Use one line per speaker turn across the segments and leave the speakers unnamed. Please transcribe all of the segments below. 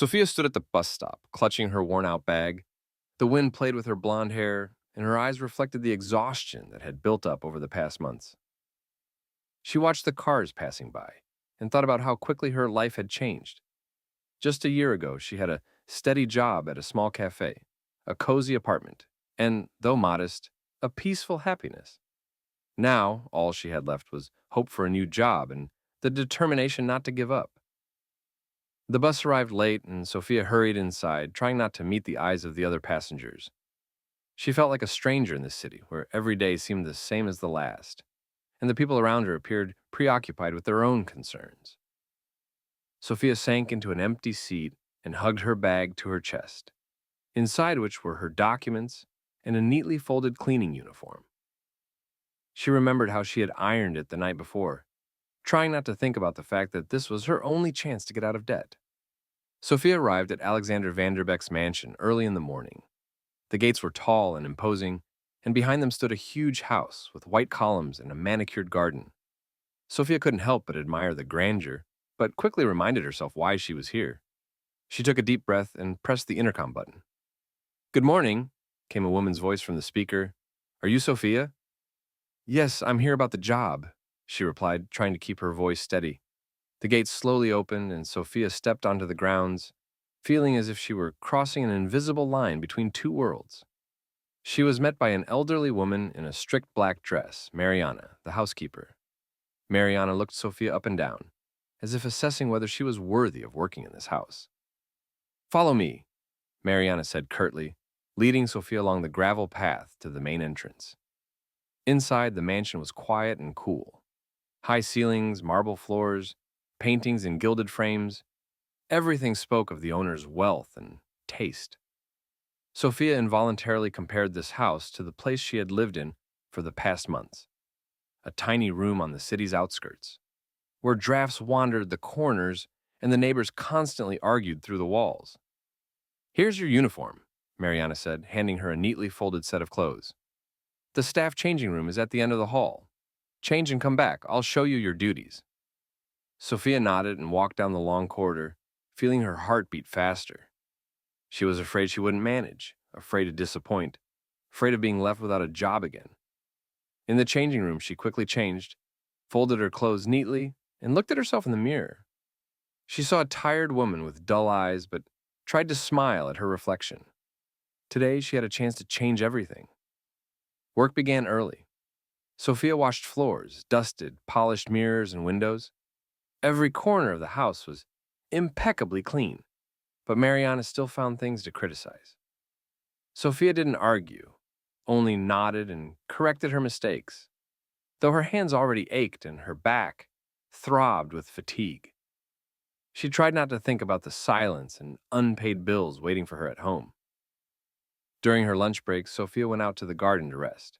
Sophia stood at the bus stop, clutching her worn-out bag. The wind played with her blonde hair, and her eyes reflected the exhaustion that had built up over the past months. She watched the cars passing by and thought about how quickly her life had changed. Just a year ago, she had a steady job at a small cafe, a cozy apartment, and, though modest, a peaceful happiness. Now, all she had left was hope for a new job and the determination not to give up. The bus arrived late, and Sophia hurried inside, trying not to meet the eyes of the other passengers. She felt like a stranger in this city, where every day seemed the same as the last, and the people around her appeared preoccupied with their own concerns. Sophia sank into an empty seat and hugged her bag to her chest, inside which were her documents and a neatly folded cleaning uniform. She remembered how she had ironed it the night before, trying not to think about the fact that this was her only chance to get out of debt. Sophia arrived at Alexander Vanderbeck's mansion early in the morning. The gates were tall and imposing, and behind them stood a huge house with white columns and a manicured garden. Sophia couldn't help but admire the grandeur, but quickly reminded herself why she was here. She took a deep breath and pressed the intercom button. "Good morning," came a woman's voice from the speaker. "Are you Sophia?" "Yes, I'm here about the job," she replied, trying to keep her voice steady. The gates slowly opened, and Sophia stepped onto the grounds, feeling as if she were crossing an invisible line between two worlds. She was met by an elderly woman in a strict black dress, Mariana, the housekeeper. Mariana looked Sophia up and down, as if assessing whether she was worthy of working in this house. "Follow me," Mariana said curtly, leading Sophia along the gravel path to the main entrance. Inside, the mansion was quiet and cool. High ceilings, marble floors, paintings in gilded frames, everything spoke of the owner's wealth and taste. Sophia involuntarily compared this house to the place she had lived in for the past months, a tiny room on the city's outskirts, where drafts wandered the corners and the neighbors constantly argued through the walls. "Here's your uniform," Mariana said, handing her a neatly folded set of clothes. "The staff changing room is at the end of the hall. Change and come back. I'll show you your duties." Sophia nodded and walked down the long corridor, feeling her heart beat faster. She was afraid she wouldn't manage, afraid to disappoint, afraid of being left without a job again. In the changing room, she quickly changed, folded her clothes neatly, and looked at herself in the mirror. She saw a tired woman with dull eyes, but tried to smile at her reflection. Today, she had a chance to change everything. Work began early. Sophia washed floors, dusted, polished mirrors and windows. Every corner of the house was impeccably clean, but Mariana still found things to criticize. Sophia didn't argue, only nodded and corrected her mistakes, though her hands already ached and her back throbbed with fatigue. She tried not to think about the silence and unpaid bills waiting for her at home. During her lunch break, Sophia went out to the garden to rest.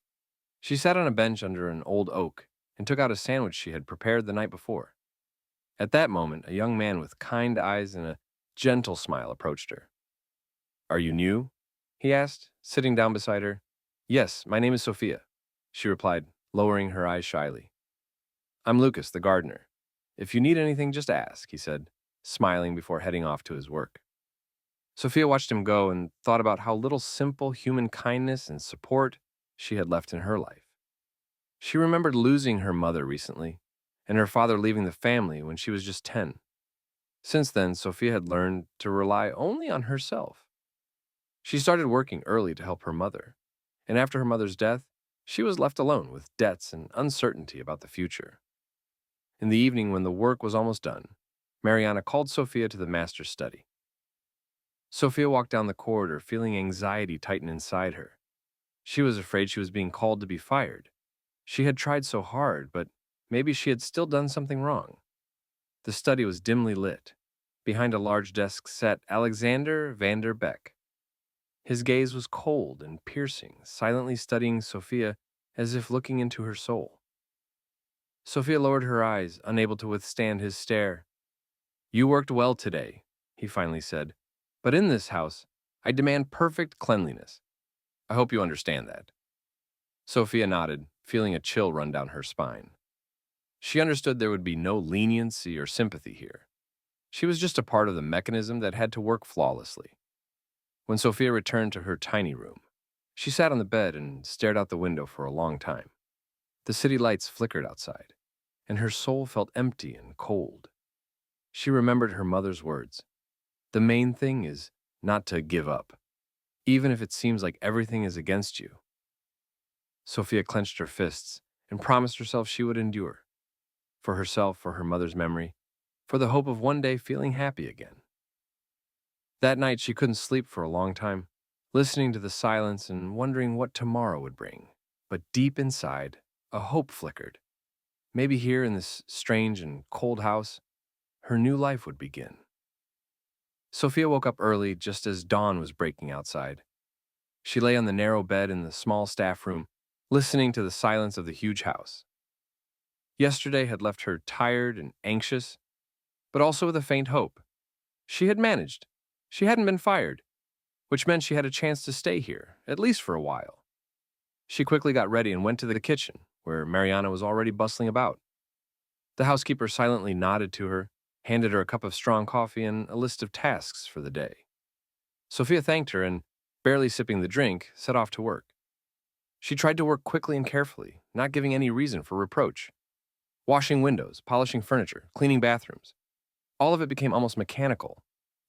She sat on a bench under an old oak and took out a sandwich she had prepared the night before. At that moment, a young man with kind eyes and a gentle smile approached her. "Are you new?" he asked, sitting down beside her. "Yes, my name is Sophia," she replied, lowering her eyes shyly. "I'm Lucas, the gardener. If you need anything, just ask," he said, smiling before heading off to his work. Sophia watched him go and thought about how little simple human kindness and support she had left in her life. She remembered losing her mother recently, and her father leaving the family when she was just 10. Since then, Sophia had learned to rely only on herself. She started working early to help her mother, and after her mother's death, she was left alone with debts and uncertainty about the future. In the evening, when the work was almost done, Mariana called Sophia to the master's study. Sophia walked down the corridor, feeling anxiety tighten inside her. She was afraid she was being called to be fired. She had tried so hard, but maybe she had still done something wrong. The study was dimly lit. Behind a large desk sat Alexander Vanderbeck. His gaze was cold and piercing, silently studying Sophia as if looking into her soul. Sophia lowered her eyes, unable to withstand his stare. "You worked well today," he finally said, "but in this house, I demand perfect cleanliness. I hope you understand that." Sophia nodded, feeling a chill run down her spine. She understood there would be no leniency or sympathy here. She was just a part of the mechanism that had to work flawlessly. When Sophia returned to her tiny room, she sat on the bed and stared out the window for a long time. The city lights flickered outside, and her soul felt empty and cold. She remembered her mother's words. The main thing is not to give up, even if it seems like everything is against you. Sophia clenched her fists and promised herself she would endure. For herself, for her mother's memory, for the hope of one day feeling happy again. That night, she couldn't sleep for a long time, listening to the silence and wondering what tomorrow would bring. But deep inside, a hope flickered. Maybe here in this strange and cold house, her new life would begin. Sophia woke up early just as dawn was breaking outside. She lay on the narrow bed in the small staff room, listening to the silence of the huge house. Yesterday had left her tired and anxious, but also with a faint hope. She had managed. She hadn't been fired, which meant she had a chance to stay here, at least for a while. She quickly got ready and went to the kitchen, where Mariana was already bustling about. The housekeeper silently nodded to her, handed her a cup of strong coffee and a list of tasks for the day. Sophia thanked her and, barely sipping the drink, set off to work. She tried to work quickly and carefully, not giving any reason for reproach. Washing windows, polishing furniture, cleaning bathrooms. All of it became almost mechanical,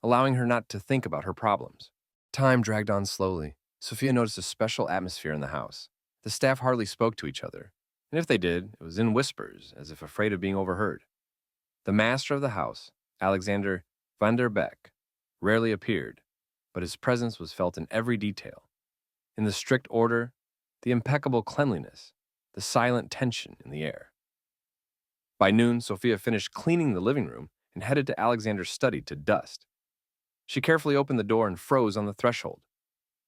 allowing her not to think about her problems. Time dragged on slowly. Sophia noticed a special atmosphere in the house. The staff hardly spoke to each other, and if they did, it was in whispers, as if afraid of being overheard. The master of the house, Alexander van der Beek, rarely appeared, but his presence was felt in every detail. In the strict order, the impeccable cleanliness, the silent tension in the air. By noon, Sophia finished cleaning the living room and headed to Alexander's study to dust. She carefully opened the door and froze on the threshold.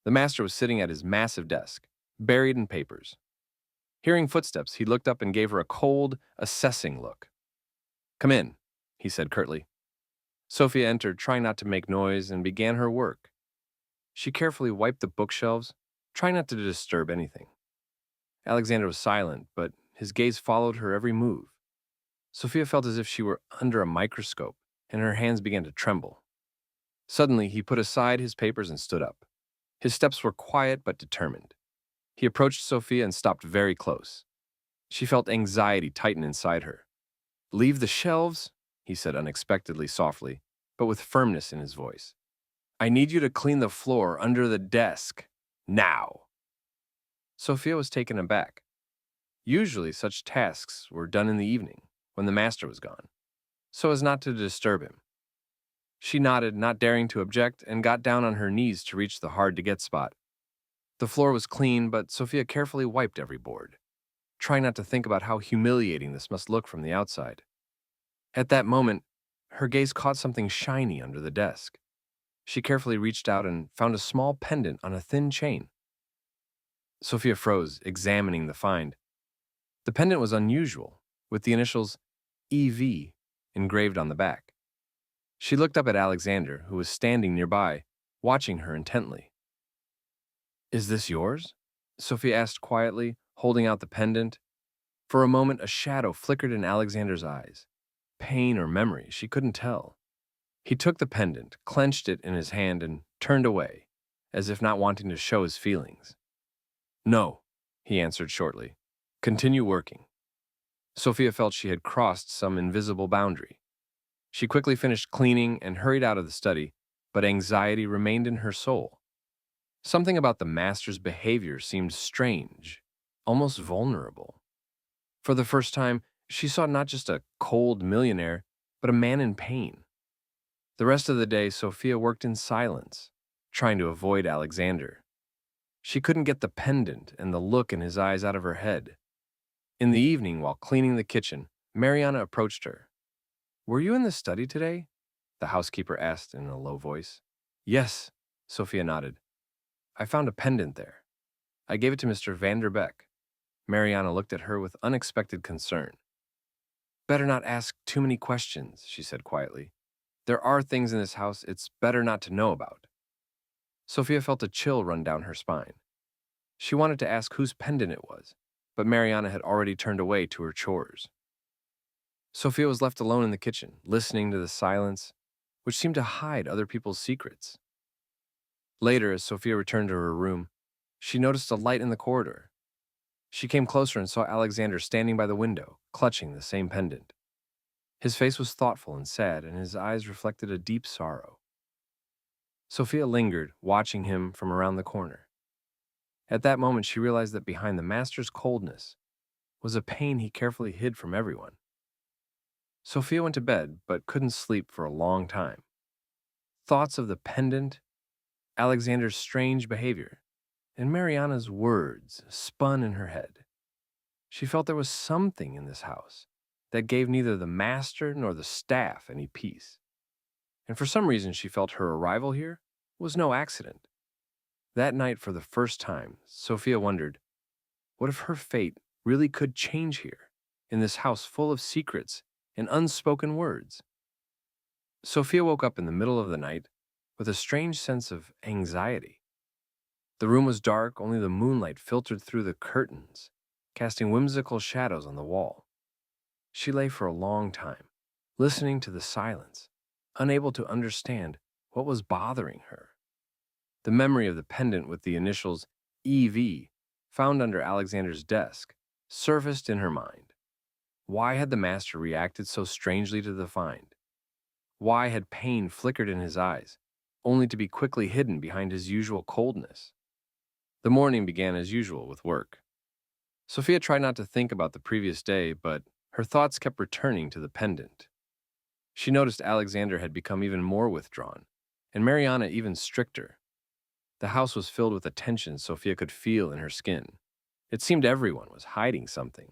The master was sitting at his massive desk, buried in papers. Hearing footsteps, he looked up and gave her a cold, assessing look. "Come in," he said curtly. Sophia entered, trying not to make noise, and began her work. She carefully wiped the bookshelves, trying not to disturb anything. Alexander was silent, but his gaze followed her every move. Sophia felt as if she were under a microscope, and her hands began to tremble. Suddenly, he put aside his papers and stood up. His steps were quiet but determined. He approached Sophia and stopped very close. She felt anxiety tighten inside her. "Leave the shelves," he said unexpectedly softly, but with firmness in his voice. "I need you to clean the floor under the desk. Now." Sophia was taken aback. Usually, such tasks were done in the evening, when the master was gone, so as not to disturb him. She nodded, not daring to object, and got down on her knees to reach the hard-to-get spot. The floor was clean, but Sophia carefully wiped every board, trying not to think about how humiliating this must look from the outside. At that moment, her gaze caught something shiny under the desk. She carefully reached out and found a small pendant on a thin chain. Sophia froze, examining the find. The pendant was unusual, with the initials EV engraved on the back. She looked up at Alexander, who was standing nearby, watching her intently. "Is this yours?" Sophia asked quietly, holding out the pendant. For a moment, a shadow flickered in Alexander's eyes. Pain or memory, she couldn't tell. He took the pendant, clenched it in his hand, and turned away, as if not wanting to show his feelings. "No," he answered shortly. "Continue working." Sophia felt she had crossed some invisible boundary. She quickly finished cleaning and hurried out of the study, but anxiety remained in her soul. Something about the master's behavior seemed strange, almost vulnerable. For the first time, she saw not just a cold millionaire, but a man in pain. The rest of the day, Sophia worked in silence, trying to avoid Alexander. She couldn't get the pendant and the look in his eyes out of her head. In the evening, while cleaning the kitchen, Mariana approached her. "Were you in the study today?" the housekeeper asked in a low voice. "Yes," Sophia nodded. "I found a pendant there. I gave it to Mr. van der Beek." Mariana looked at her with unexpected concern. "Better not ask too many questions," she said quietly. "There are things in this house it's better not to know about." Sophia felt a chill run down her spine. She wanted to ask whose pendant it was, but Mariana had already turned away to her chores. Sophia was left alone in the kitchen, listening to the silence, which seemed to hide other people's secrets. Later, as Sophia returned to her room, she noticed a light in the corridor. She came closer and saw Alexander standing by the window, clutching the same pendant. His face was thoughtful and sad, and his eyes reflected a deep sorrow. Sophia lingered, watching him from around the corner. At that moment, she realized that behind the master's coldness was a pain he carefully hid from everyone. Sophia went to bed, but couldn't sleep for a long time. Thoughts of the pendant, Alexander's strange behavior, and Mariana's words spun in her head. She felt there was something in this house that gave neither the master nor the staff any peace. And for some reason, she felt her arrival here was no accident. That night, for the first time, Sophia wondered, what if her fate really could change here, in this house full of secrets and unspoken words? Sophia woke up in the middle of the night with a strange sense of anxiety. The room was dark, only the moonlight filtered through the curtains, casting whimsical shadows on the wall. She lay for a long time, listening to the silence, unable to understand what was bothering her. The memory of the pendant with the initials EV, found under Alexander's desk, surfaced in her mind. Why had the master reacted so strangely to the find? Why had pain flickered in his eyes, only to be quickly hidden behind his usual coldness? The morning began as usual with work. Sophia tried not to think about the previous day, but her thoughts kept returning to the pendant. She noticed Alexander had become even more withdrawn, and Mariana even stricter. The house was filled with a tension Sophia could feel in her skin. It seemed everyone was hiding something.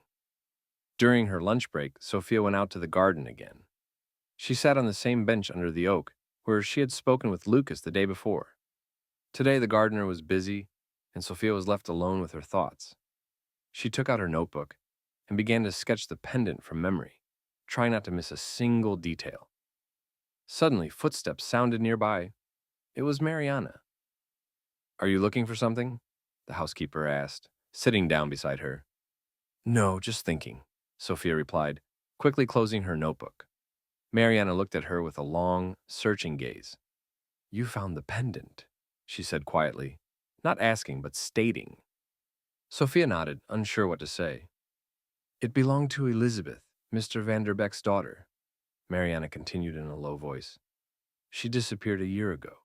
During her lunch break, Sophia went out to the garden again. She sat on the same bench under the oak where she had spoken with Lucas the day before. Today the gardener was busy, and Sophia was left alone with her thoughts. She took out her notebook and began to sketch the pendant from memory, trying not to miss a single detail. Suddenly, footsteps sounded nearby. It was Mariana. "Are you looking for something?" the housekeeper asked, sitting down beside her. "No, just thinking," Sophia replied, quickly closing her notebook. Mariana looked at her with a long, searching gaze. "You found the pendant," she said quietly, not asking but stating. Sophia nodded, unsure what to say. "It belonged to Elizabeth, Mr. Vanderbeck's daughter," Mariana continued in a low voice. "She disappeared a year ago.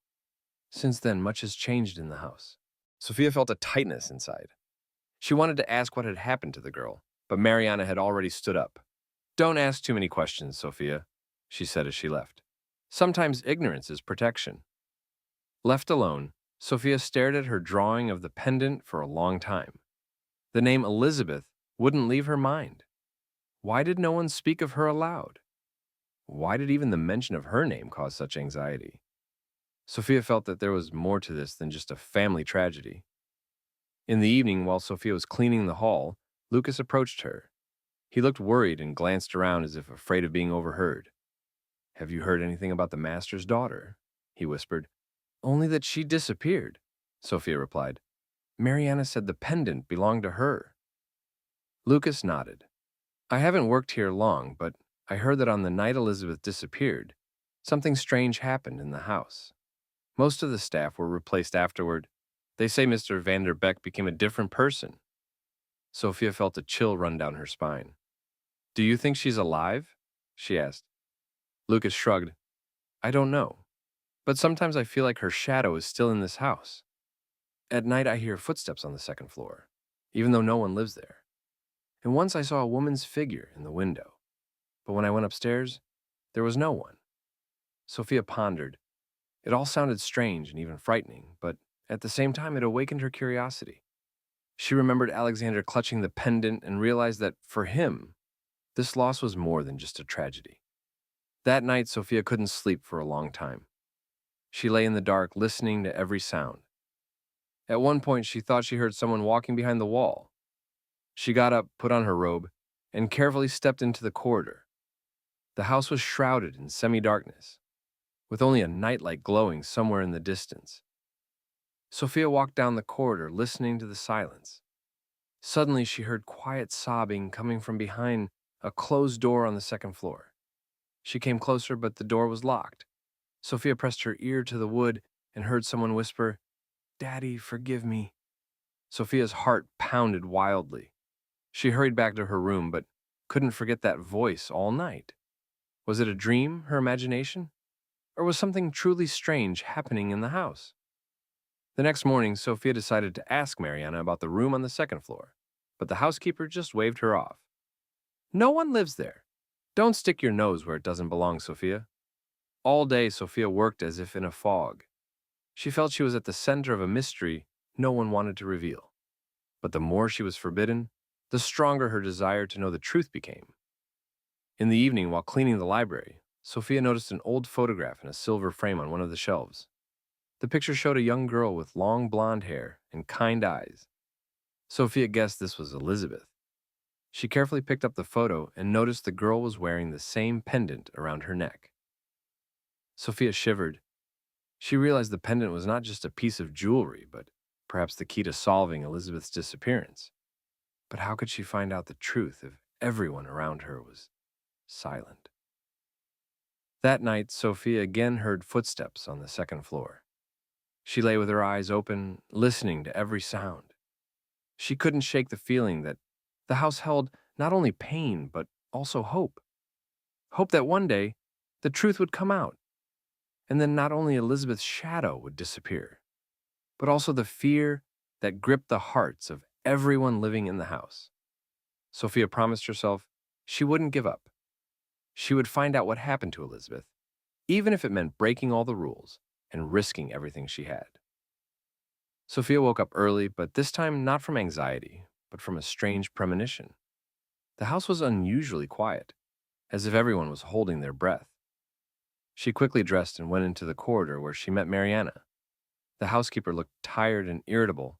Since then, much has changed in the house." Sophia felt a tightness inside. She wanted to ask what had happened to the girl, but Mariana had already stood up. "Don't ask too many questions, Sophia," she said as she left. "Sometimes ignorance is protection." Left alone, Sophia stared at her drawing of the pendant for a long time. The name Elizabeth wouldn't leave her mind. Why did no one speak of her aloud? Why did even the mention of her name cause such anxiety? Sophia felt that there was more to this than just a family tragedy. In the evening, while Sophia was cleaning the hall, Lucas approached her. He looked worried and glanced around as if afraid of being overheard. "Have you heard anything about the master's daughter?" he whispered. "Only that she disappeared," Sophia replied. "Mariana said the pendant belonged to her." Lucas nodded. "I haven't worked here long, but I heard that on the night Elizabeth disappeared, something strange happened in the house. Most of the staff were replaced afterward. They say Mr. Vanderbeck became a different person." Sophia felt a chill run down her spine. "Do you think she's alive?" she asked. Lucas shrugged. "I don't know, but sometimes I feel like her shadow is still in this house. At night I hear footsteps on the second floor, even though no one lives there. And once I saw a woman's figure in the window, but when I went upstairs, there was no one." Sophia pondered. It all sounded strange and even frightening, but at the same time it awakened her curiosity. She remembered Alexander clutching the pendant and realized that, for him, this loss was more than just a tragedy. That night, Sophia couldn't sleep for a long time. She lay in the dark, listening to every sound. At one point, she thought she heard someone walking behind the wall. She got up, put on her robe, and carefully stepped into the corridor. The house was shrouded in semi-darkness, with only a nightlight glowing somewhere in the distance. Sophia walked down the corridor, listening to the silence. Suddenly, she heard quiet sobbing coming from behind a closed door on the second floor. She came closer, but the door was locked. Sophia pressed her ear to the wood and heard someone whisper, "Daddy, forgive me." Sophia's heart pounded wildly. She hurried back to her room, but couldn't forget that voice all night. Was it a dream, her imagination? Or was something truly strange happening in the house? The next morning, Sophia decided to ask Mariana about the room on the second floor, but the housekeeper just waved her off. "No one lives there. Don't stick your nose where it doesn't belong, Sophia." All day, Sophia worked as if in a fog. She felt she was at the center of a mystery no one wanted to reveal. But the more she was forbidden, the stronger her desire to know the truth became. In the evening, while cleaning the library, Sophia noticed an old photograph in a silver frame on one of the shelves. The picture showed a young girl with long blonde hair and kind eyes. Sophia guessed this was Elizabeth. She carefully picked up the photo and noticed the girl was wearing the same pendant around her neck. Sophia shivered. She realized the pendant was not just a piece of jewelry, but perhaps the key to solving Elizabeth's disappearance. But how could she find out the truth if everyone around her was silent? That night, Sophia again heard footsteps on the second floor. She lay with her eyes open, listening to every sound. She couldn't shake the feeling that the house held not only pain, but also hope. Hope that one day the truth would come out, and then not only Elizabeth's shadow would disappear, but also the fear that gripped the hearts of everyone living in the house. Sophia promised herself she wouldn't give up. She would find out what happened to Elizabeth, even if it meant breaking all the rules and risking everything she had. Sophia woke up early, but this time not from anxiety, but from a strange premonition. The house was unusually quiet, as if everyone was holding their breath. She quickly dressed and went into the corridor where she met Mariana. The housekeeper looked tired and irritable,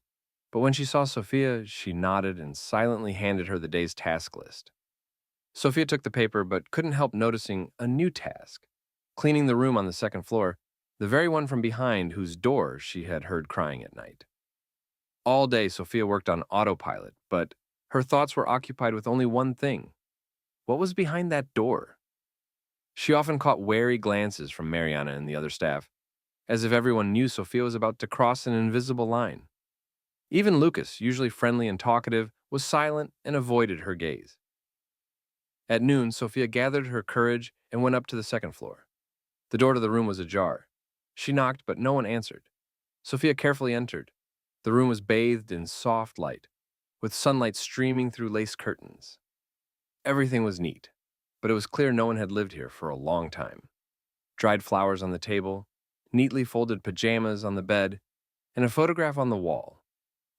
but when she saw Sophia, she nodded and silently handed her the day's task list. Sophia took the paper but couldn't help noticing a new task: cleaning the room on the second floor, the very one from behind whose door she had heard crying at night. All day, Sophia worked on autopilot, but her thoughts were occupied with only one thing. What was behind that door? She often caught wary glances from Mariana and the other staff, as if everyone knew Sophia was about to cross an invisible line. Even Lucas, usually friendly and talkative, was silent and avoided her gaze. At noon, Sophia gathered her courage and went up to the second floor. The door to the room was ajar. She knocked, but no one answered. Sophia carefully entered. The room was bathed in soft light, with sunlight streaming through lace curtains. Everything was neat, but it was clear no one had lived here for a long time. Dried flowers on the table, neatly folded pajamas on the bed, and a photograph on the wall.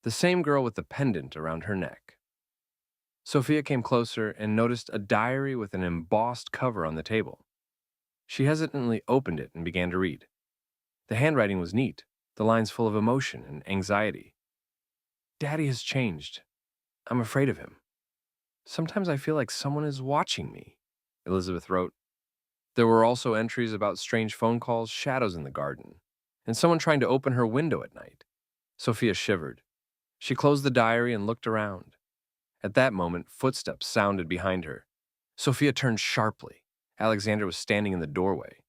The same girl with the pendant around her neck. Sophia came closer and noticed a diary with an embossed cover on the table. She hesitantly opened it and began to read. The handwriting was neat, the lines full of emotion and anxiety. "Daddy has changed. I'm afraid of him. Sometimes I feel like someone is watching me," Elizabeth wrote. There were also entries about strange phone calls, shadows in the garden, and someone trying to open her window at night. Sophia shivered. She closed the diary and looked around. At that moment, footsteps sounded behind her. Sophia turned sharply. Alexander was standing in the doorway.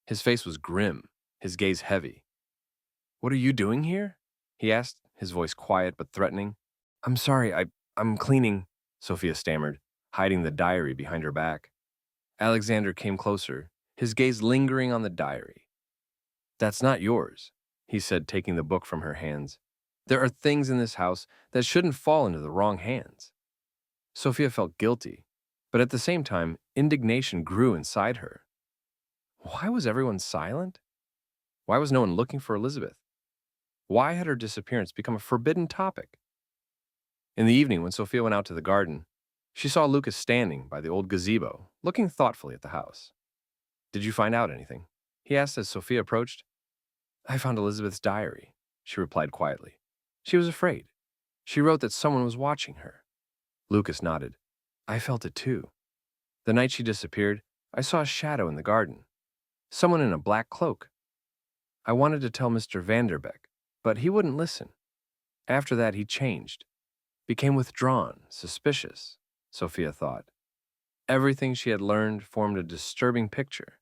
His face was grim, his gaze heavy. "What are you doing here?" he asked, his voice quiet but threatening. "I'm sorry, I'm cleaning," Sophia stammered, hiding the diary behind her back. Alexander came closer, his gaze lingering on the diary. "That's not yours," he said, taking the book from her hands. "There are things in this house that shouldn't fall into the wrong hands." Sophia felt guilty, but at the same time, indignation grew inside her. Why was everyone silent? Why was no one looking for Elizabeth? Why had her disappearance become a forbidden topic? In the evening, when Sophia went out to the garden, she saw Lucas standing by the old gazebo, looking thoughtfully at the house. "Did you find out anything?" he asked as Sophia approached. "I found Elizabeth's diary," she replied quietly. She was afraid. She wrote that someone was watching her. Lucas nodded. "I felt it too. The night she disappeared, I saw a shadow in the garden. Someone in a black cloak. I wanted to tell Mr. Vanderbeck, but he wouldn't listen. After that, he changed. Became withdrawn, suspicious," Sophia thought. Everything she had learned formed a disturbing picture.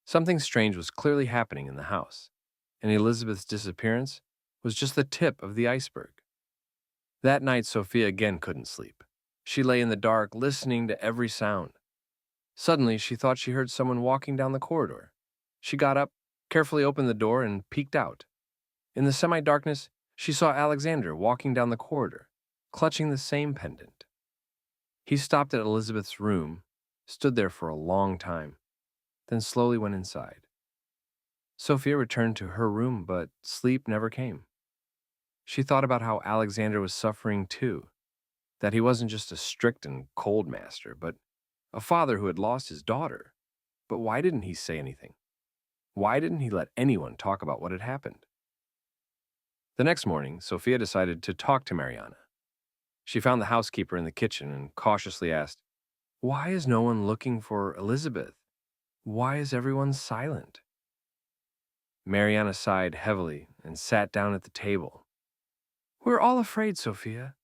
Something strange was clearly happening in the house, and Elizabeth's disappearance was just the tip of the iceberg. That night, Sophia again couldn't sleep. She lay in the dark, listening to every sound. Suddenly, she thought she heard someone walking down the corridor. She got up, carefully opened the door, and peeked out. In the semi-darkness, she saw Alexander walking down the corridor, clutching the same pendant. He stopped at Elizabeth's room, stood there for a long time, then slowly went inside. Sophia returned to her room, but sleep never came. She thought about how Alexander was suffering too, that he wasn't just a strict and cold master, but a father who had lost his daughter. But why didn't he say anything? Why didn't he let anyone talk about what had happened? The next morning, Sophia decided to talk to Mariana. She found the housekeeper in the kitchen and cautiously asked, "Why is no one looking for Elizabeth? Why is everyone silent?" Mariana sighed heavily and sat down at the table. "We're all afraid, Sophia.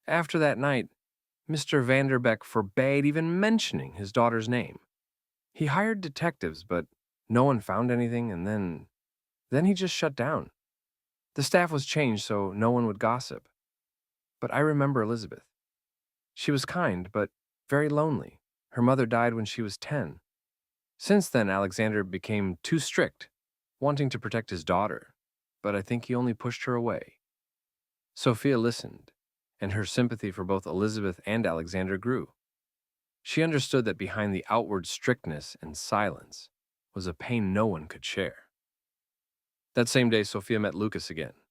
After that night, Mr. Vanderbeck forbade even mentioning his daughter's name. He hired detectives, but no one found anything, and then he just shut down. The staff was changed so no one would gossip. But I remember Elizabeth. She was kind, but very lonely. Her mother died when she was 10. Since then, Alexander became too strict, wanting to protect his daughter, but I think he only pushed her away." Sophia listened, and her sympathy for both Elizabeth and Alexander grew. She understood that behind the outward strictness and silence was a pain no one could share. That same day, Sophia met Lucas again.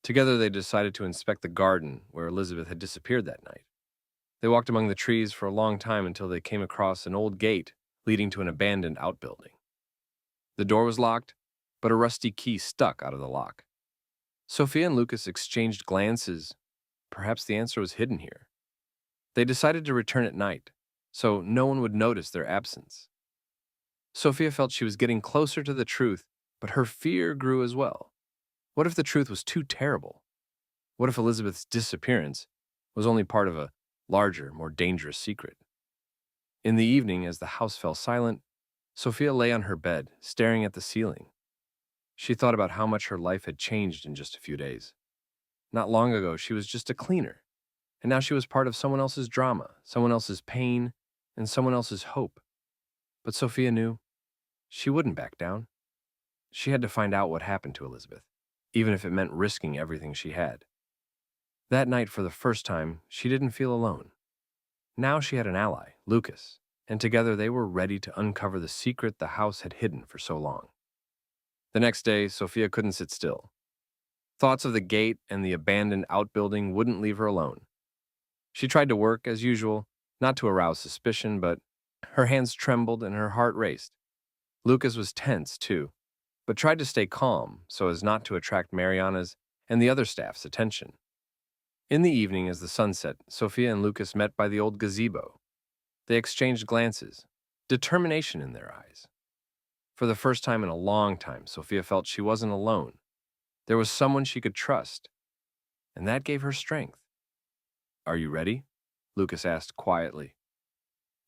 Together, they decided to inspect the garden where Elizabeth had disappeared that night. They walked among the trees for a long time until they came across an old gate leading to an abandoned outbuilding. The door was locked, but a rusty key stuck out of the lock. Sophia and Lucas exchanged glances. Perhaps the answer was hidden here. They decided to return at night, so no one would notice their absence. Sophia felt she was getting closer to the truth, but her fear grew as well. What if the truth was too terrible? What if Elizabeth's disappearance was only part of a larger, more dangerous secret? In the evening, as the house fell silent, Sophia lay on her bed, staring at the ceiling. She thought about how much her life had changed in just a few days. Not long ago, she was just a cleaner, and now she was part of someone else's drama, someone else's pain, and someone else's hope. But Sophia knew she wouldn't back down. She had to find out what happened to Elizabeth, even if it meant risking everything she had. That night, for the first time, she didn't feel alone. Now she had an ally, Lucas, and together they were ready to uncover the secret the house had hidden for so long. The next day, Sophia couldn't sit still. Thoughts of the gate and the abandoned outbuilding wouldn't leave her alone. She tried to work as usual, not to arouse suspicion, but her hands trembled and her heart raced. Lucas was tense, too, but tried to stay calm so as not to attract Mariana's and the other staff's attention. In the evening, as the sun set, Sophia and Lucas met by the old gazebo. They exchanged glances, determination in their eyes. For the first time in a long time, Sophia felt she wasn't alone. There was someone she could trust, and that gave her strength. "Are you ready?" Lucas asked quietly.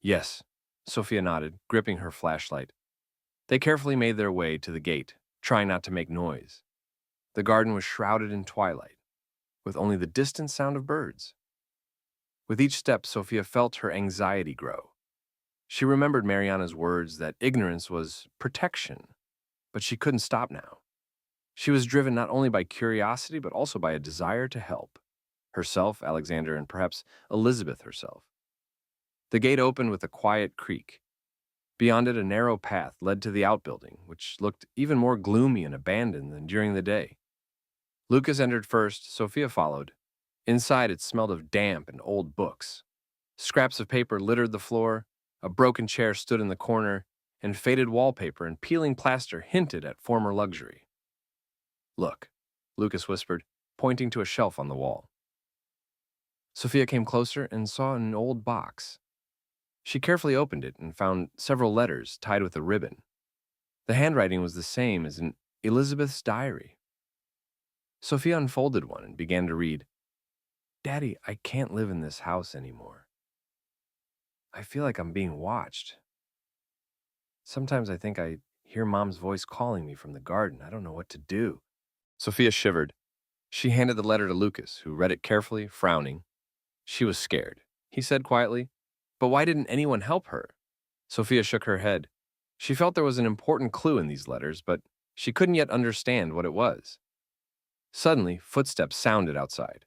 "Yes," Sophia nodded, gripping her flashlight. They carefully made their way to the gate, trying not to make noise. The garden was shrouded in twilight, with only the distant sound of birds. With each step, Sophia felt her anxiety grow. She remembered Mariana's words that ignorance was protection, but she couldn't stop now. She was driven not only by curiosity, but also by a desire to help. Herself, Alexander, and perhaps Elizabeth herself. The gate opened with a quiet creak. Beyond it, a narrow path led to the outbuilding, which looked even more gloomy and abandoned than during the day. Lucas entered first, Sophia followed. Inside, it smelled of damp and old books. Scraps of paper littered the floor, a broken chair stood in the corner, and faded wallpaper and peeling plaster hinted at former luxury. "Look," Lucas whispered, pointing to a shelf on the wall. Sophia came closer and saw an old box. She carefully opened it and found several letters tied with a ribbon. The handwriting was the same as in Elizabeth's diary. Sophia unfolded one and began to read, "Daddy, I can't live in this house anymore. I feel like I'm being watched." Sometimes I think I hear Mom's voice calling me from the garden. I don't know what to do. Sophia shivered. She handed the letter to Lucas, who read it carefully, frowning. She was scared. He said quietly, "But why didn't anyone help her?" Sophia shook her head. She felt there was an important clue in these letters, but she couldn't yet understand what it was. Suddenly, footsteps sounded outside.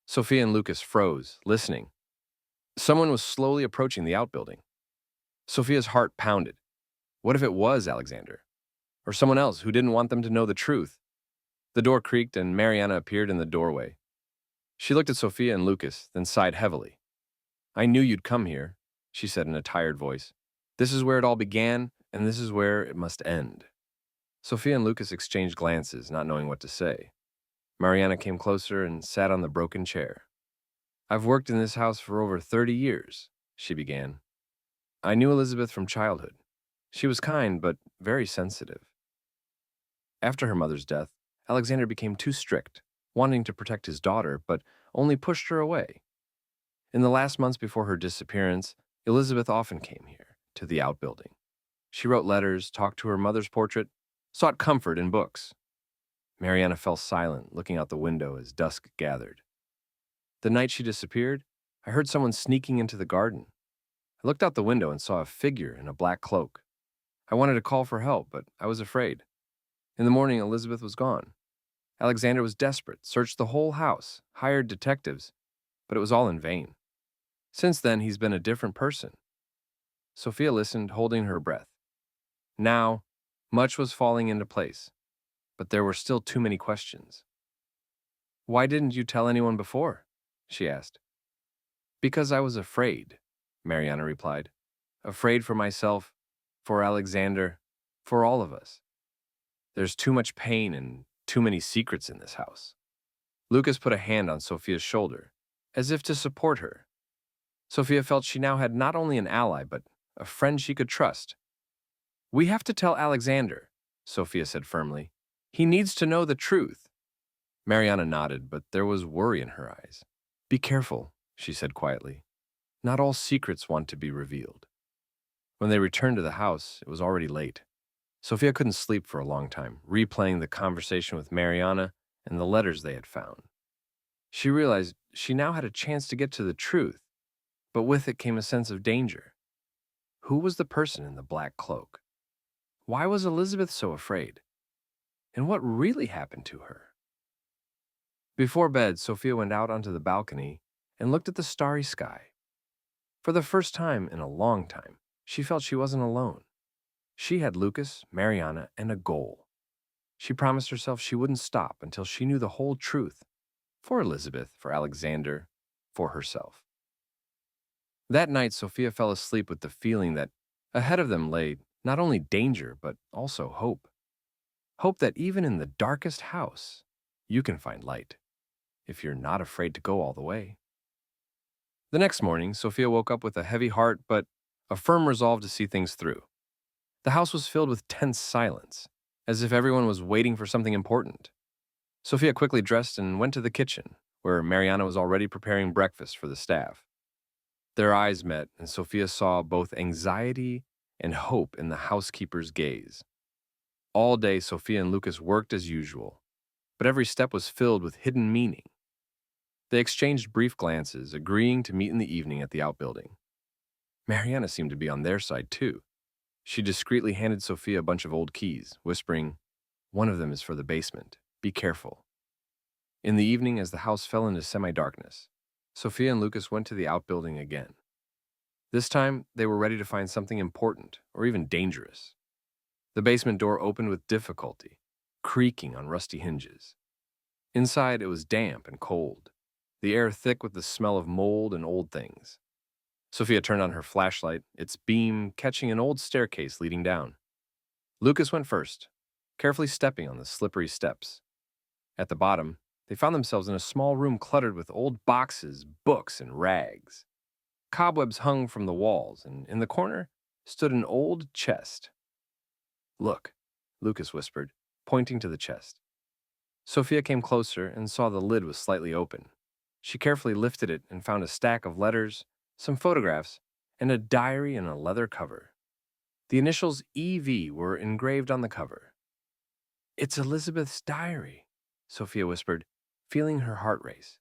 Sophia and Lucas froze, listening. Someone was slowly approaching the outbuilding. Sophia's heart pounded. What if it was Alexander? Or someone else who didn't want them to know the truth? The door creaked and Mariana appeared in the doorway. She looked at Sophia and Lucas, then sighed heavily. "I knew you'd come here," she said in a tired voice. "This is where it all began, and this is where it must end." Sophia and Lucas exchanged glances, not knowing what to say. Mariana came closer and sat on the broken chair. "I've worked in this house for over 30 years, she began. "I knew Elizabeth from childhood. She was kind, but very sensitive. After her mother's death, Alexander became too strict, wanting to protect his daughter, but only pushed her away. In the last months before her disappearance, Elizabeth often came here, to the outbuilding. She wrote letters, talked to her mother's portrait, sought comfort in books." Mariana fell silent, looking out the window as dusk gathered. "The night she disappeared, I heard someone sneaking into the garden. I looked out the window and saw a figure in a black cloak. I wanted to call for help, but I was afraid. In the morning, Elizabeth was gone. Alexander was desperate, searched the whole house, hired detectives, but it was all in vain. Since then, he's been a different person." Sophia listened, holding her breath. Now, much was falling into place, but there were still too many questions. "Why didn't you tell anyone before?" she asked. "Because I was afraid," Mariana replied. "Afraid for myself, for Alexander, for all of us. There's too much pain and too many secrets in this house." Lucas put a hand on Sophia's shoulder, as if to support her. Sophia felt she now had not only an ally, but a friend she could trust. "We have to tell Alexander," Sophia said firmly. "He needs to know the truth." Mariana nodded, but there was worry in her eyes. "Be careful," she said quietly. "Not all secrets want to be revealed." When they returned to the house, it was already late. Sophia couldn't sleep for a long time, replaying the conversation with Mariana and the letters they had found. She realized she now had a chance to get to the truth, but with it came a sense of danger. Who was the person in the black cloak? Why was Elizabeth so afraid? And what really happened to her? Before bed, Sophia went out onto the balcony and looked at the starry sky. For the first time in a long time, she felt she wasn't alone. She had Lucas, Mariana, and a goal. She promised herself she wouldn't stop until she knew the whole truth. For Elizabeth, for Alexander, for herself. That night, Sophia fell asleep with the feeling that ahead of them lay not only danger, but also hope. Hope that even in the darkest house, you can find light, if you're not afraid to go all the way. The next morning, Sophia woke up with a heavy heart, but a firm resolve to see things through. The house was filled with tense silence, as if everyone was waiting for something important. Sophia quickly dressed and went to the kitchen, where Mariana was already preparing breakfast for the staff. Their eyes met, and Sophia saw both anxiety and hope in the housekeeper's gaze. All day, Sophia and Lucas worked as usual, but every step was filled with hidden meaning. They exchanged brief glances, agreeing to meet in the evening at the outbuilding. Mariana seemed to be on their side, too. She discreetly handed Sophia a bunch of old keys, whispering, "One of them is for the basement. Be careful." In the evening, as the house fell into semi-darkness, Sophia and Lucas went to the outbuilding again. This time, they were ready to find something important, or even dangerous. The basement door opened with difficulty, creaking on rusty hinges. Inside, it was damp and cold, the air thick with the smell of mold and old things. Sophia turned on her flashlight, its beam catching an old staircase leading down. Lucas went first, carefully stepping on the slippery steps. At the bottom, they found themselves in a small room cluttered with old boxes, books, and rags. Cobwebs hung from the walls, and in the corner stood an old chest. "Look," Lucas whispered, pointing to the chest. Sophia came closer and saw the lid was slightly open. She carefully lifted it and found a stack of letters, some photographs, and a diary in a leather cover. The initials EV were engraved on the cover. "It's Elizabeth's diary," Sophia whispered, feeling her heart race.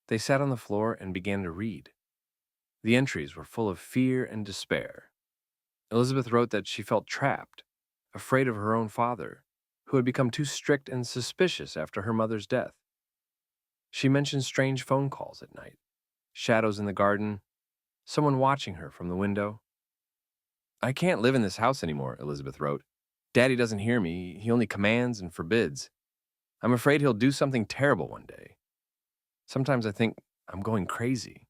They sat on the floor and began to read. The entries were full of fear and despair. Elizabeth wrote that she felt trapped, afraid of her own father, who had become too strict and suspicious after her mother's death. She mentioned strange phone calls at night, shadows in the garden, someone watching her from the window. "I can't live in this house anymore," Elizabeth wrote. "Daddy doesn't hear me. He only commands and forbids. I'm afraid he'll do something terrible one day. Sometimes I think I'm going crazy."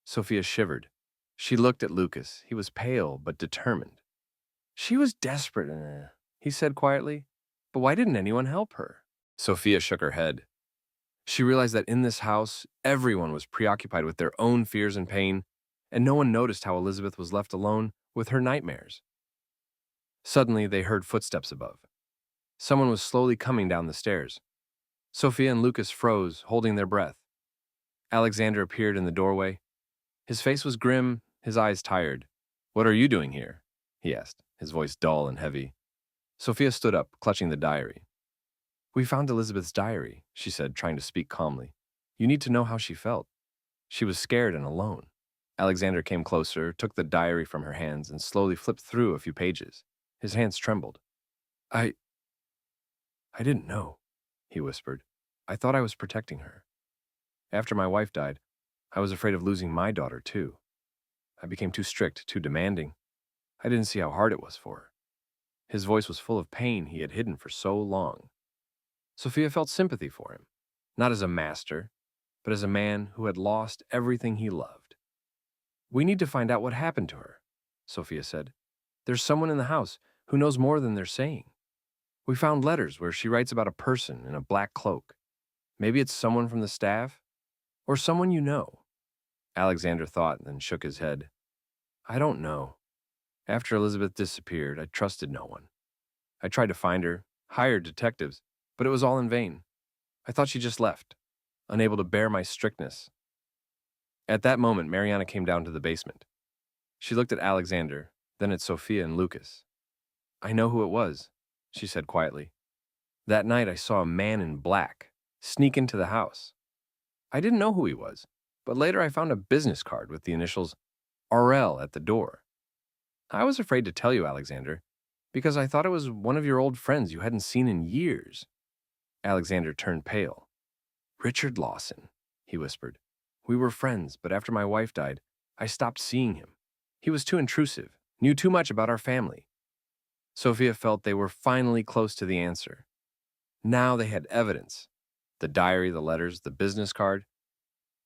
Sophia shivered. She looked at Lucas. He was pale but determined. "She was desperate," he said quietly. "But why didn't anyone help her?" Sophia shook her head. She realized that in this house, everyone was preoccupied with their own fears and pain, and no one noticed how Elizabeth was left alone with her nightmares. Suddenly, they heard footsteps above. Someone was slowly coming down the stairs. Sophia and Lucas froze, holding their breath. Alexander appeared in the doorway. His face was grim, his eyes tired. "What are you doing here?" he asked, his voice dull and heavy. Sophia stood up, clutching the diary. "We found Elizabeth's diary," she said, trying to speak calmly. "You need to know how she felt. She was scared and alone." Alexander came closer, took the diary from her hands, and slowly flipped through a few pages. His hands trembled. I didn't know," he whispered. "I thought I was protecting her. After my wife died, I was afraid of losing my daughter, too. I became too strict, too demanding. I didn't see how hard it was for her." His voice was full of pain he had hidden for so long. Sophia felt sympathy for him, not as a master, but as a man who had lost everything he loved. "We need to find out what happened to her," Sophia said. "There's someone in the house who knows more than they're saying. We found letters where she writes about a person in a black cloak. Maybe it's someone from the staff, or someone you know." Alexander thought, then shook his head. "I don't know. After Elizabeth disappeared, I trusted no one. I tried to find her, hired detectives, but it was all in vain. I thought she just left, unable to bear my strictness." At that moment, Mariana came down to the basement. She looked at Alexander, then at Sophia and Lucas. "I know who it was," she said quietly. "That night I saw a man in black sneak into the house. I didn't know who he was, but later I found a business card with the initials RL at the door. I was afraid to tell you, Alexander, because I thought it was one of your old friends you hadn't seen in years." Alexander turned pale. "Richard Lawson," he whispered. "We were friends, but after my wife died, I stopped seeing him. He was too intrusive, knew too much about our family." Sophia felt they were finally close to the answer. Now they had evidence. The diary, the letters, the business card.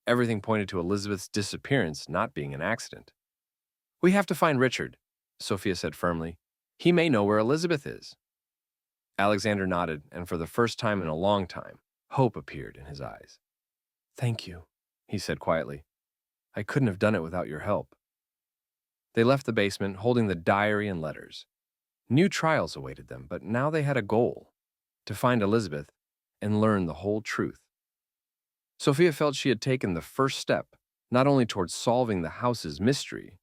Everything pointed to Elizabeth's disappearance not being an accident. "We have to find Richard," Sophia said firmly. "He may know where Elizabeth is." Alexander nodded, and for the first time in a long time, hope appeared in his eyes. "Thank you," he said quietly. "I couldn't have done it without your help." They left the basement, holding the diary and letters. New trials awaited them, but now they had a goal: to find Elizabeth and learn the whole truth. Sophia felt she had taken the first step, not only toward solving the house's mystery,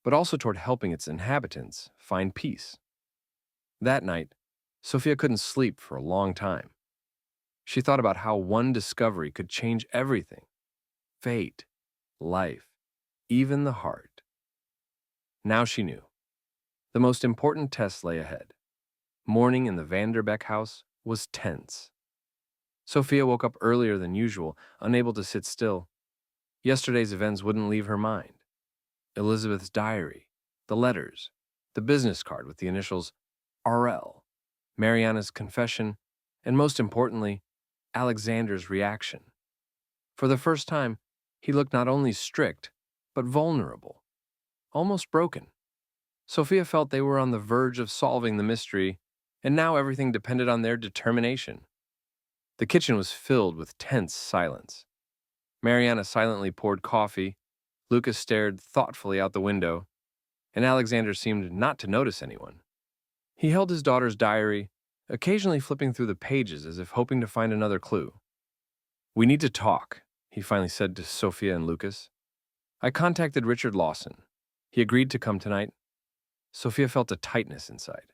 but also toward helping its inhabitants find peace. That night, Sophia couldn't sleep for a long time. She thought about how one discovery could change everything: fate, life, even the heart. Now she knew. The most important test lay ahead. Morning in the Vanderbeck house was tense. Sophia woke up earlier than usual, unable to sit still. Yesterday's events wouldn't leave her mind. Elizabeth's diary, the letters, the business card with the initials RL, Mariana's confession, and most importantly, Alexander's reaction. For the first time, he looked not only strict, but vulnerable, almost broken. Sophia felt they were on the verge of solving the mystery, and now everything depended on their determination. The kitchen was filled with tense silence. Mariana silently poured coffee, Lucas stared thoughtfully out the window, and Alexander seemed not to notice anyone. He held his daughter's diary, occasionally flipping through the pages as if hoping to find another clue. "We need to talk," he finally said to Sophia and Lucas. "I contacted Richard Lawson. He agreed to come tonight. Sophia felt a tightness inside.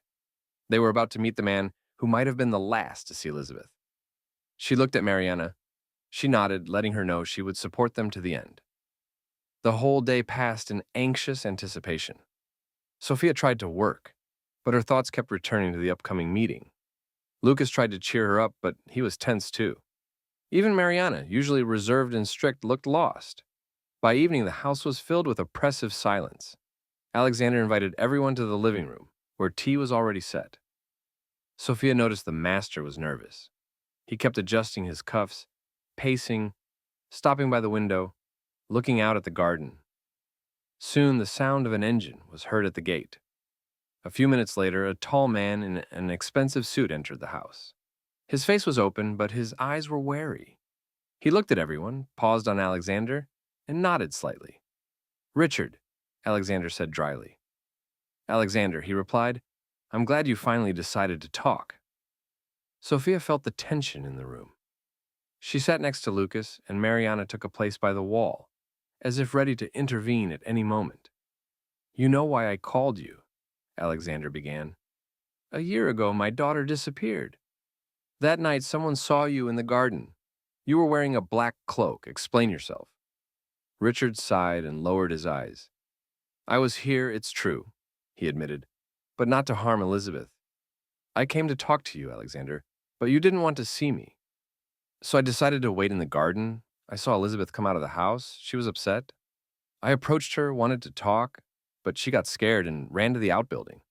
They were about to meet the man who might have been the last to see Elizabeth. She looked at Mariana. She nodded, letting her know she would support them to the end. The whole day passed in anxious anticipation. Sophia tried to work, but her thoughts kept returning to the upcoming meeting. Lucas tried to cheer her up, but he was tense too. Even Mariana, usually reserved and strict, looked lost. By evening, the house was filled with oppressive silence. Alexander invited everyone to the living room, where tea was already set. Sophia noticed the master was nervous. He kept adjusting his cuffs, pacing, stopping by the window, looking out at the garden. Soon the sound of an engine was heard at the gate. A few minutes later, a tall man in an expensive suit entered the house. His face was open, but his eyes were wary. He looked at everyone, paused on Alexander, and nodded slightly. "Richard," Alexander said dryly. "Alexander," he replied, "I'm glad you finally decided to talk." Sophia felt the tension in the room. She sat next to Lucas, and Mariana took a place by the wall, as if ready to intervene at any moment. "You know why I called you," Alexander began. "A year ago, my daughter disappeared. That night, someone saw you in the garden. You were wearing a black cloak. Explain yourself." Richard sighed and lowered his eyes. "I was here, it's true," he admitted, "but not to harm Elizabeth. I came to talk to you, Alexander, but you didn't want to see me. So I decided to wait in the garden. I saw Elizabeth come out of the house. She was upset. I approached her, wanted to talk, but she got scared and ran to the outbuilding.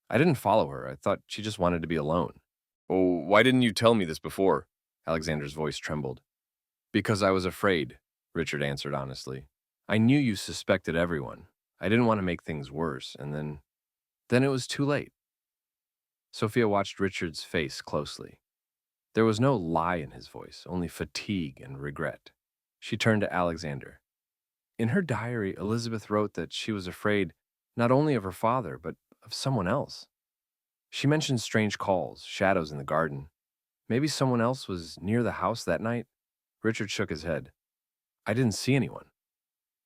I didn't follow her. I thought she just wanted to be alone." "Oh, why didn't you tell me this before?" Alexander's voice trembled. "Because I was afraid," Richard answered honestly. "I knew you suspected everyone. I didn't want to make things worse, and then it was too late." Sophia watched Richard's face closely. There was no lie in his voice, only fatigue and regret. She turned to Alexander. In her diary, Elizabeth wrote that she was afraid not only of her father, but of someone else. She mentioned strange calls, shadows in the garden. Maybe someone else was near the house that night? Richard shook his head. "I didn't see anyone.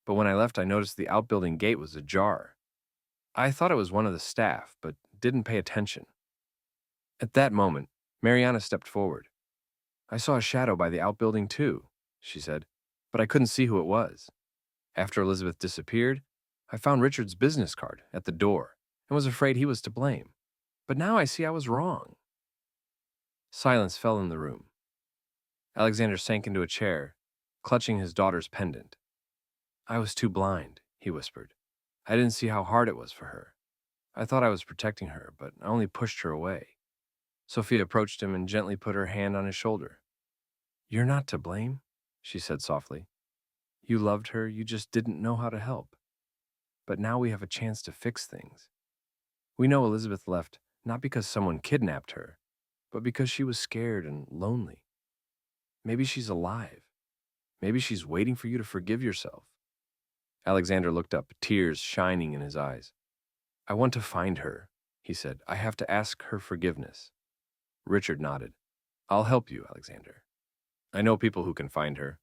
But when I left, I noticed the outbuilding gate was ajar. I thought it was one of the staff, but didn't pay attention." At that moment, Mariana stepped forward. "I saw a shadow by the outbuilding too," she said, "but I couldn't see who it was. After Elizabeth disappeared, I found Richard's business card at the door and was afraid he was to blame. But now I see I was wrong." Silence fell in the room. Alexander sank into a chair, clutching his daughter's pendant. "I was too blind," he whispered. "I didn't see how hard it was for her. I thought I was protecting her, but I only pushed her away." Sophia approached him and gently put her hand on his shoulder. "You're not to blame," she said softly. "You loved her, you just didn't know how to help. But now we have a chance to fix things. We know Elizabeth left not because someone kidnapped her, but because she was scared and lonely. Maybe she's alive. Maybe she's waiting for you to forgive yourself." Alexander looked up, tears shining in his eyes. "I want to find her," he said. "I have to ask her forgiveness." Richard nodded. "I'll help you, Alexander. I know people who can find her.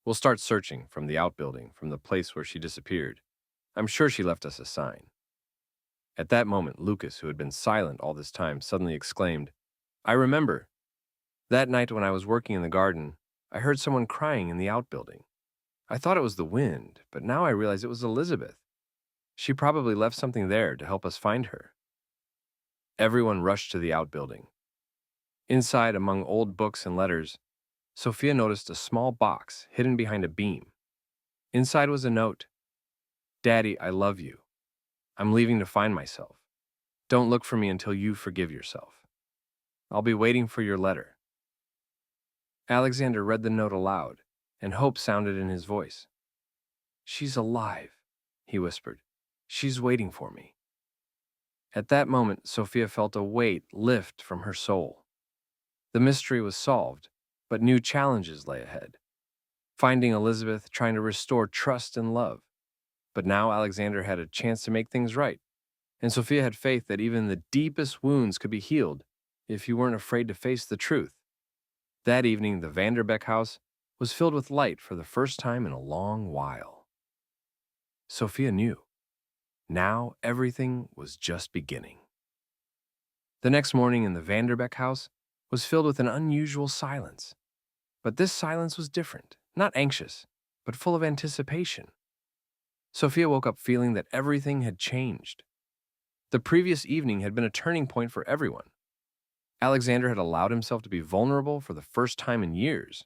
We'll start searching from the outbuilding, from the place where she disappeared. I'm sure she left us a sign." At that moment, Lucas, who had been silent all this time, suddenly exclaimed, "I remember. That night when I was working in the garden, I heard someone crying in the outbuilding. I thought it was the wind, but now I realize it was Elizabeth. She probably left something there to help us find her." Everyone rushed to the outbuilding. Inside, among old books and letters, Sophia noticed a small box hidden behind a beam. Inside was a note. "Daddy, I love you. I'm leaving to find myself. Don't look for me until you forgive yourself. I'll be waiting for your letter." Alexander read the note aloud, and hope sounded in his voice. "She's alive," he whispered. "She's waiting for me." At that moment, Sophia felt a weight lift from her soul. The mystery was solved, but new challenges lay ahead. Finding Elizabeth, trying to restore trust and love. But now Alexander had a chance to make things right, and Sophia had faith that even the deepest wounds could be healed if you weren't afraid to face the truth. That evening, the Vanderbeck house was filled with light for the first time in a long while. Sophia knew. Now everything was just beginning. The next morning in the Vanderbeck house was filled with an unusual silence. But this silence was different, not anxious, but full of anticipation. Sophia woke up feeling that everything had changed. The previous evening had been a turning point for everyone. Alexander had allowed himself to be vulnerable for the first time in years.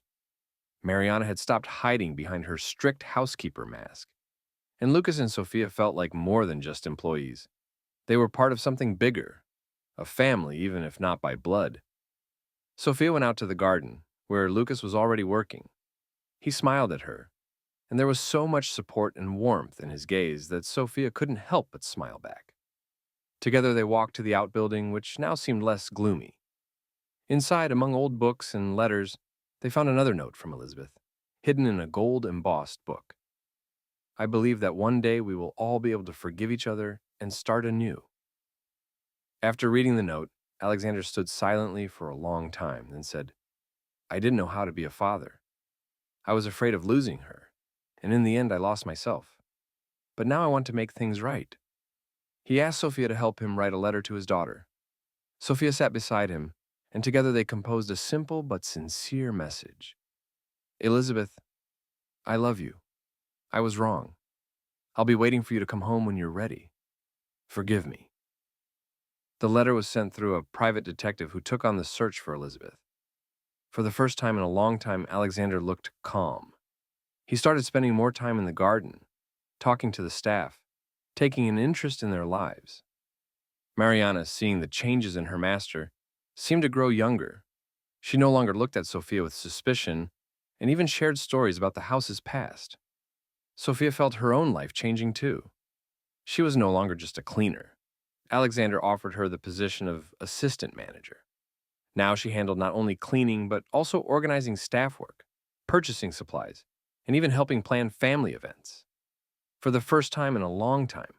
Mariana had stopped hiding behind her strict housekeeper mask. And Lucas and Sophia felt like more than just employees. They were part of something bigger, a family, even if not by blood. Sophia went out to the garden, where Lucas was already working. He smiled at her, and there was so much support and warmth in his gaze that Sophia couldn't help but smile back. Together they walked to the outbuilding, which now seemed less gloomy. Inside, among old books and letters, they found another note from Elizabeth, hidden in a gold-embossed book. I believe that one day we will all be able to forgive each other and start anew. After reading the note, Alexander stood silently for a long time, then said, I didn't know how to be a father. I was afraid of losing her, and in the end I lost myself. But now I want to make things right. He asked Sophia to help him write a letter to his daughter. Sophia sat beside him, and together they composed a simple but sincere message. Elizabeth, I love you. I was wrong. I'll be waiting for you to come home when you're ready. Forgive me. The letter was sent through a private detective who took on the search for Elizabeth. For the first time in a long time, Alexander looked calm. He started spending more time in the garden, talking to the staff, taking an interest in their lives. Mariana, seeing the changes in her master, seemed to grow younger. She no longer looked at Sophia with suspicion and even shared stories about the house's past. Sophia felt her own life changing too. She was no longer just a cleaner. Alexander offered her the position of assistant manager. Now she handled not only cleaning, but also organizing staff work, purchasing supplies, and even helping plan family events. For the first time in a long time,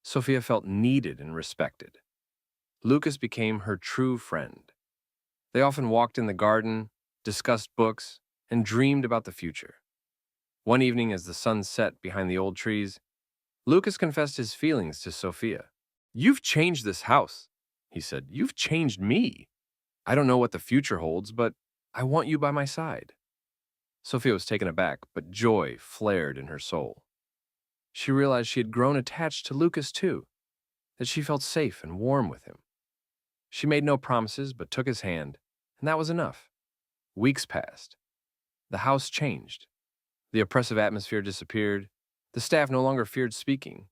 Sophia felt needed and respected. Lucas became her true friend. They often walked in the garden, discussed books, and dreamed about the future. One evening, as the sun set behind the old trees, Lucas confessed his feelings to Sophia. You've changed this house, he said. You've changed me. I don't know what the future holds, but I want you by my side. Sophia was taken aback, but joy flared in her soul. She realized she had grown attached to Lucas too, that she felt safe and warm with him. She made no promises, but took his hand, and that was enough. Weeks passed. The house changed. The oppressive atmosphere disappeared. The staff no longer feared speaking,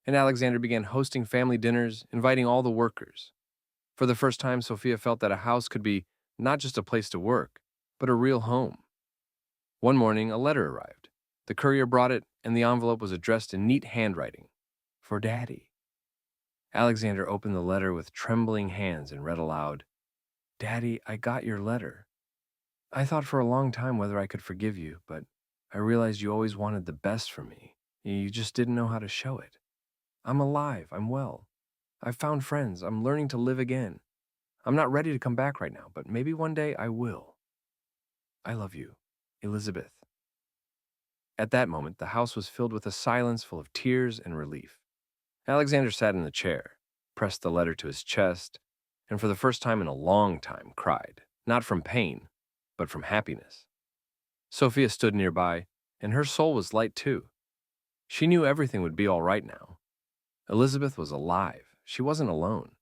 and Alexander began hosting family dinners, inviting all the workers. For the first time, Sophia felt that a house could be not just a place to work, but a real home. One morning, a letter arrived. The courier brought it, and the envelope was addressed in neat handwriting. For Daddy. Alexander opened the letter with trembling hands and read aloud, Daddy, I got your letter. I thought for a long time whether I could forgive you, but I realized you always wanted the best for me. You just didn't know how to show it. I'm alive. I'm well. I've found friends. I'm learning to live again. I'm not ready to come back right now, but maybe one day I will. I love you, Elizabeth. At that moment, the house was filled with a silence full of tears and relief. Alexander sat in the chair, pressed the letter to his chest, and for the first time in a long time cried, not from pain, but from happiness. Sophia stood nearby, and her soul was light too. She knew everything would be all right now. Elizabeth was alive, she wasn't alone,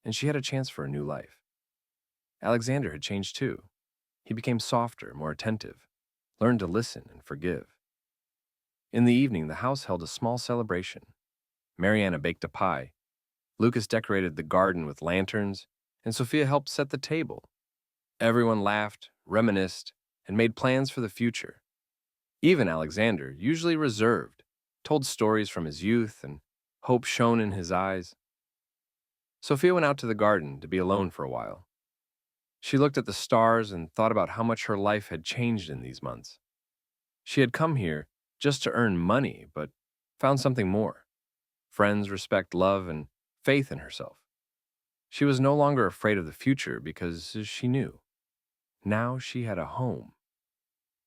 and she had a chance for a new life. Alexander had changed too. He became softer, more attentive, learned to listen and forgive. In the evening, the house held a small celebration. Mariana baked a pie. Lucas decorated the garden with lanterns, and Sophia helped set the table. Everyone laughed, reminisced, and made plans for the future. Even Alexander, usually reserved, told stories from his youth, and hope shone in his eyes. Sophia went out to the garden to be alone for a while. She looked at the stars and thought about how much her life had changed in these months. She had come here just to earn money, but found something more. Friends, respect, love, and faith in herself. She was no longer afraid of the future because she knew. Now she had a home,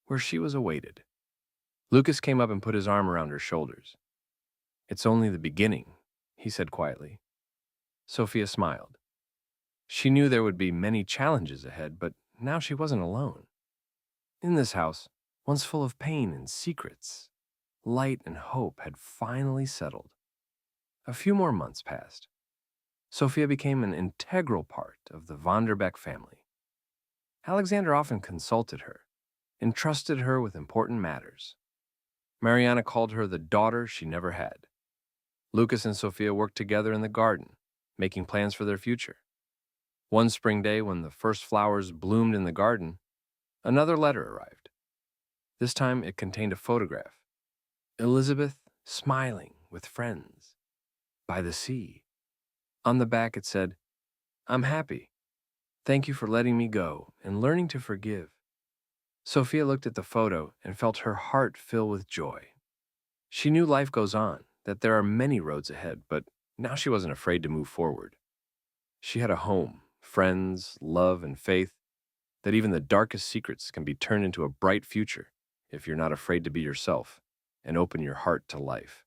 where she was awaited. Lucas came up and put his arm around her shoulders. It's only the beginning, he said quietly. Sophia smiled. She knew there would be many challenges ahead, but now she wasn't alone. In this house, once full of pain and secrets, light and hope had finally settled. A few more months passed. Sophia became an integral part of the Vonderbeck family. Alexander often consulted her, entrusted her with important matters. Mariana called her the daughter she never had. Lucas and Sophia worked together in the garden, making plans for their future. One spring day, when the first flowers bloomed in the garden, another letter arrived. This time it contained a photograph. Elizabeth smiling with friends by the sea. On the back it said, "I'm happy. Thank you for letting me go and learning to forgive." Sophia looked at the photo and felt her heart fill with joy. She knew life goes on, that there are many roads ahead, but now she wasn't afraid to move forward. She had a home, friends, love, and faith, that even the darkest secrets can be turned into a bright future if you're not afraid to be yourself and open your heart to life.